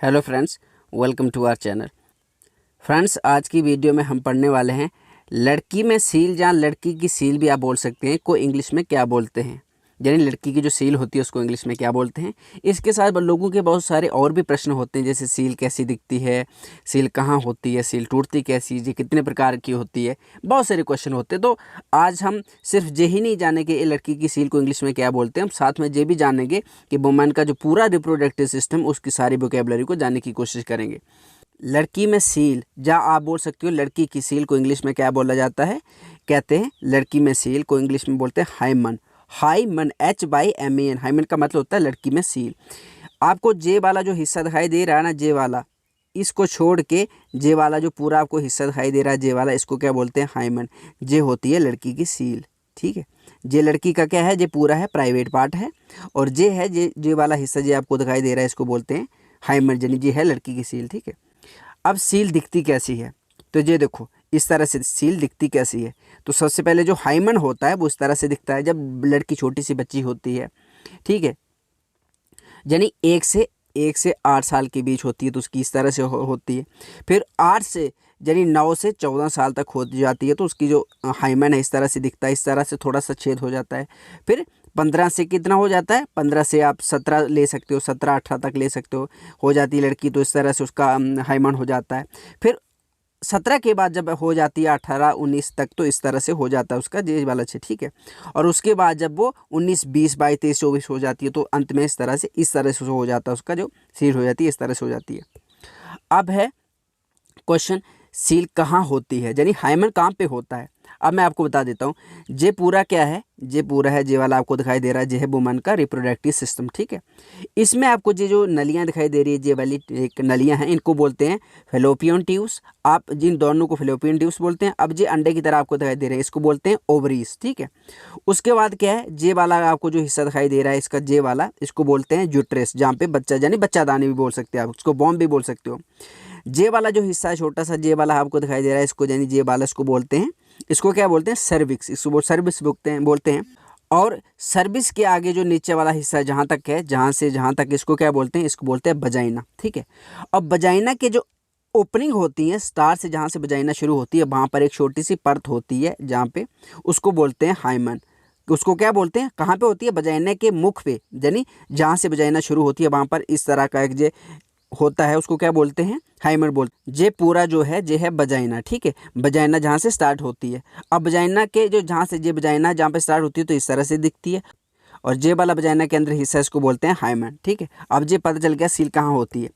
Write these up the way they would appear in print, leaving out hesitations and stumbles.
Hello friends, welcome to our channel. Friends, आज की video में हम पढ़ने वाले हैं लड़की में सील या लड़की की सील भी आप बोल सकते हैं को इंग्लिश में क्या बोलते हैं, यानी लड़की की जो सील होती है उसको इंग्लिश में क्या बोलते हैं। इसके साथ लोगों के बहुत सारे और भी प्रश्न होते हैं, जैसे सील कैसी दिखती है, सील कहाँ होती है, सील टूटती कैसी, ये कितने प्रकार की होती है, बहुत सारे क्वेश्चन होते हैं। तो आज हम सिर्फ ये ही नहीं जानेंगे ये लड़की की सील को इंग्लिश में क्या बोलते हैं, हम साथ में ये भी जानेंगे कि वुमेन का जो पूरा रिप्रोडक्टिव सिस्टम उसकी सारी वोकेबलरी को जानने की कोशिश करेंगे। लड़की में सील, या आप बोल सकते हो लड़की की सील को इंग्लिश में क्या बोला जाता है, कहते हैं लड़की में सील को इंग्लिश में बोलते हैं हाइमन। हाइमन, HYMAN, हाइमन का मतलब होता है लड़की में सील। आपको जे वाला जो हिस्सा दिखाई दे रहा है ना, जे वाला, इसको छोड़ के जे वाला जो पूरा आपको हिस्सा दिखाई दे रहा है, जे वाला, इसको क्या बोलते हैं, हाइमन। जे होती है लड़की की सील, ठीक है। जे लड़की का क्या है, जे पूरा है, प्राइवेट पार्ट है, और जे है, जे वाला हिस्सा जे आपको दिखाई दे रहा है, इसको बोलते हैं हाइमन, यानी जे है लड़की की सील, ठीक है। अब सील दिखती कैसी है, तो ये देखो इस तरह से सील दिखती कैसी है। तो सबसे पहले जो हाइमन होता है वो इस तरह से दिखता है जब लड़की छोटी सी बच्ची होती है, ठीक है, यानी 1 से 8 साल के बीच होती है, तो उसकी इस तरह से होती है। फिर 8 से यानी 9 से 14 साल तक हो जाती है, तो उसकी जो हाइमन है इस तरह से दिखता है, इस तरह से थोड़ा सा छेद हो जाता है। फिर 15 से कितना हो जाता है, 15 से आप 17 ले सकते हो, 17-18 तक ले सकते हो जाती है लड़की, तो इस तरह से उसका हाइमन हो जाता है। फिर 17 के बाद जब हो जाती है 18-19 तक, तो इस तरह से हो जाता है उसका जे वाला छेद, ठीक है। और उसके बाद जब वो 19, 20, 22, 23, 24 हो जाती है, तो अंत में इस तरह से हो जाता है उसका जो सील हो जाती है, इस तरह से हो जाती है। अब है क्वेश्चन, सील कहाँ होती है, यानी हाइमन कहाँ पे होता है। अब मैं आपको बता देता हूँ, ये पूरा क्या है, ये पूरा है, ये वाला आपको दिखाई दे रहा है, ये है वुमन का रिप्रोडक्टिव सिस्टम, ठीक है। इसमें आपको ये जो नलियाँ दिखाई दे रही है, ये वाली एक नलियाँ हैं, इनको बोलते हैं फेलोपियन ट्यूब्स। आप जिन दोनों को फेलोपियन ट्यूब्स बोलते हैं। अब ये अंडे की तरह आपको दिखाई दे रहे हैं, इसको बोलते हैं ओवरीज, ठीक है। उसके बाद क्या है, ये वाला आपको जो हिस्सा दिखाई दे रहा है इसका, ये वाला, इसको बोलते हैं यूट्रस, जहाँ पे बच्चा, यानी बच्चादानी भी बोल सकते हैं आप, उसको बॉम्ब भी बोल सकते हो। जे वाला जो हिस्सा है छोटा सा, जे वाला आपको दिखाई दे रहा है, इसको यानी जे वाला, इसको बोलते हैं, इसको क्या बोलते हैं, सर्विक्स, इसको सर्विस बोलते हैं। और सर्विस के आगे जो नीचे वाला हिस्सा है, जहाँ तक है, जहाँ से जहाँ तक, इसको क्या बोलते हैं, इसको बोलते हैं वजाइना, ठीक है। अब वजाइना के जो ओपनिंग होती है, स्टार से जहाँ से वजाइना शुरू होती है, वहाँ पर एक छोटी सी परत होती है जहाँ पे, उसको बोलते हैं हाइमन। उसको क्या बोलते हैं, कहाँ पे होती है, वजाइना के मुख पे, यानी जहाँ से वजाइना शुरू होती है वहाँ पर इस तरह का एक जे होता है, उसको क्या बोलते हैं, हाइमर बोलते हैं। ये पूरा जो है, ये है वजाइना, ठीक है। वजाइना जहाँ से स्टार्ट होती है। अब वजाइना के जो जहाँ से ये वजाइना जहाँ पे स्टार्ट होती है, तो इस तरह से दिखती है, और जे वाला वजाइना के अंदर हिस्सा, इसको बोलते हैं हाइमन, ठीक है। अब ये पता चल गया सील कहाँ होती है।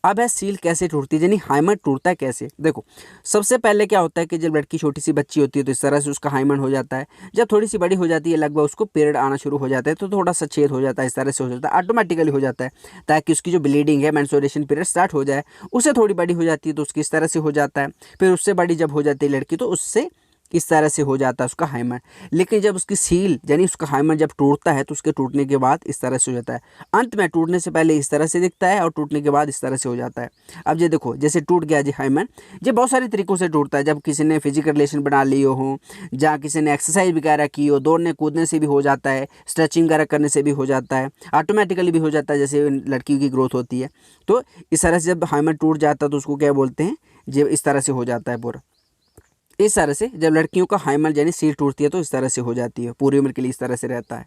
अब है सील कैसे टूटती है, यानी हाइमन टूटता है कैसे। देखो, सबसे पहले क्या होता है कि जब लड़की छोटी सी बच्ची होती है, तो इस तरह से उसका हाइमन हो जाता है। जब थोड़ी सी बड़ी हो जाती है, लगभग उसको पीरियड आना शुरू हो जाता है, तो थोड़ा सा छेद हो जाता है, इस तरह से हो जाता है, ऑटोमेटिकली हो जाता है, ताकि उसकी जो ब्लीडिंग है, मेंस्ट्रुएशन पीरियड स्टार्ट हो जाए। उससे थोड़ी बड़ी हो जाती है, तो उसकी इस तरह से हो जाता है। फिर उससे बड़ी जब हो जाती है लड़की, तो उससे इस तरह से हो जाता है उसका हाइमन। लेकिन जब उसकी सील, यानी उसका हाइमन जब टूटता है, तो उसके टूटने के बाद इस तरह से हो जाता है। अंत में टूटने से पहले इस तरह से दिखता है, और टूटने के बाद इस तरह से हो जाता है। अब ये देखो, जैसे टूट गया जी हाइमन, ये बहुत सारे तरीकों से टूटता है। जब किसी ने फिजिकल रिलेशन बना लिए हो, जहाँ किसी ने एक्सरसाइज वगैरह की हो, दौड़ने कूदने से भी हो जाता है, स्ट्रेचिंग वगैरह करने से भी हो जाता है, ऑटोमेटिकली भी हो जाता है, जैसे लड़की की ग्रोथ होती है। तो इस तरह से जब हाइमन टूट जाता है, तो उसको क्या बोलते हैं, जब इस तरह से हो जाता है पूरा। इस तरह से जब लड़कियों का हाइमन यानी सील टूटती है, तो इस तरह से हो जाती है, पूरी उम्र के लिए इस तरह से रहता है।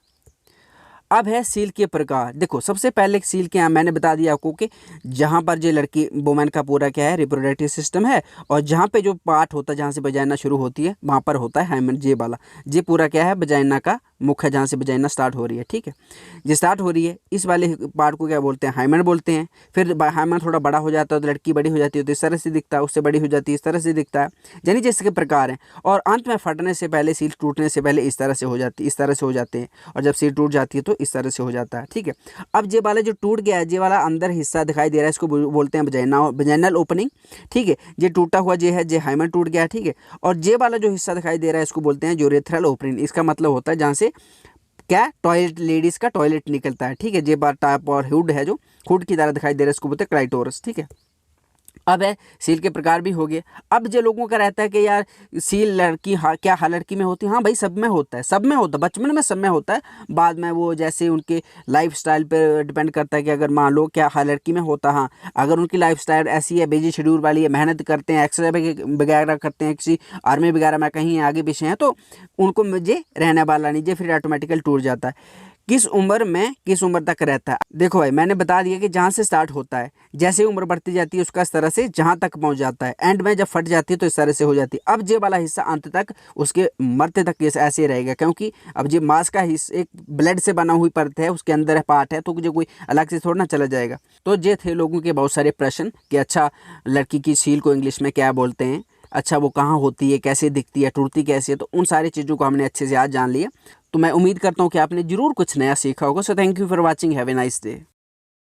अब है सील के प्रकार। देखो, सबसे पहले सील के, मैंने बता दिया आपको कि जहाँ पर जो लड़की वुमेन का पूरा क्या है, रिप्रोडक्टिव सिस्टम है, और जहाँ पे जो पार्ट होता है, जहाँ से वजाइना शुरू होती है, वहाँ पर होता है हाइमन, जे वाला। जे पूरा क्या है, वजाइना का मुख है, जहाँ से वजाइना स्टार्ट हो रही है, ठीक है। ये स्टार्ट हो रही है, इस वाले पार्ट को क्या बोलते हैं, हाइमन बोलते हैं। फिर हाइमन थोड़ा बड़ा हो जाता है, तो लड़की बड़ी हो जाती है, तो इस तरह से दिखता है, उससे बड़ी हो जाती है, इस तरह से दिखता है, यानी जिसके प्रकार हैं। और अंत में फटने से पहले, सील टूटने से पहले इस तरह से हो जाती है, इस तरह से हो जाते हैं, और जब सील टूट जाती है, तो इस तरह से हो जाता है, ठीक है। अब ये वाला जो टूट गया है, ये वाला अंदर हिस्सा दिखाई दे रहा है, इसको बोलते हैं वजाइनल ओपनिंग, ठीक है। ये टूटा हुआ ये है, ये हाइमन टूट गया है, ठीक है। और ये वाला जो हिस्सा दिखाई दे रहा है, इसको बोलते हैं यूरेथ्रल ओपनिंग। इसका मतलब होता है जहाँ से क्या, टॉयलेट, लेडीज का टॉयलेट निकलता है, ठीक है। ये बार टाइप और हुड है, जो हुड की तरह दिखाई दे रहा है, इसको बोलते हैं क्लाइटोरस, ठीक है। अब है सील के प्रकार भी हो गए। अब जो लोगों का रहता है कि यार सील लड़की क्या हर लड़की में होती है? हाँ भाई, सब में होता है, सब में होता है, बचपन में सब में होता है। बाद में वो जैसे उनके लाइफस्टाइल पे डिपेंड करता है कि अगर मान लो क्या हर लड़की में होता, हाँ अगर उनकी लाइफस्टाइल ऐसी है, बिजी शेड्यूल वाली है, मेहनत करते हैं, एक्सरसाइज वगैरह करते हैं, किसी आर्मी वगैरह में कहीं आगे पीछे हैं, तो उनको मुझे रहने वाला नहीं, फिर ऑटोमेटिकल टूट जाता है। किस उम्र तक रहता है? देखो भाई, मैंने बता दिया कि जहाँ से स्टार्ट होता है, जैसे उम्र बढ़ती जाती है उसका इस तरह से जहाँ तक पहुँच जाता है, एंड में जब फट जाती है तो इस तरह से हो जाती है। अब ये वाला हिस्सा अंत तक उसके मरते तक ये ऐसे रहेगा, क्योंकि अब ये मांस का हिस्सा एक ब्लड से बना हुई परत है, उसके अंदर पार्ट है, तो जो कोई अलग से थोड़ा ना चला जाएगा। तो ये थे लोगों के बहुत सारे प्रश्न कि अच्छा लड़की की सील को इंग्लिश में क्या बोलते हैं, अच्छा वो कहाँ होती है, कैसे दिखती है, टूटती कैसे है। तो उन सारी चीज़ों को हमने अच्छे से आज जान लिया। तो मैं उम्मीद करता हूँ कि आपने ज़रूर कुछ नया सीखा होगा। So thank you for watching, have a nice day.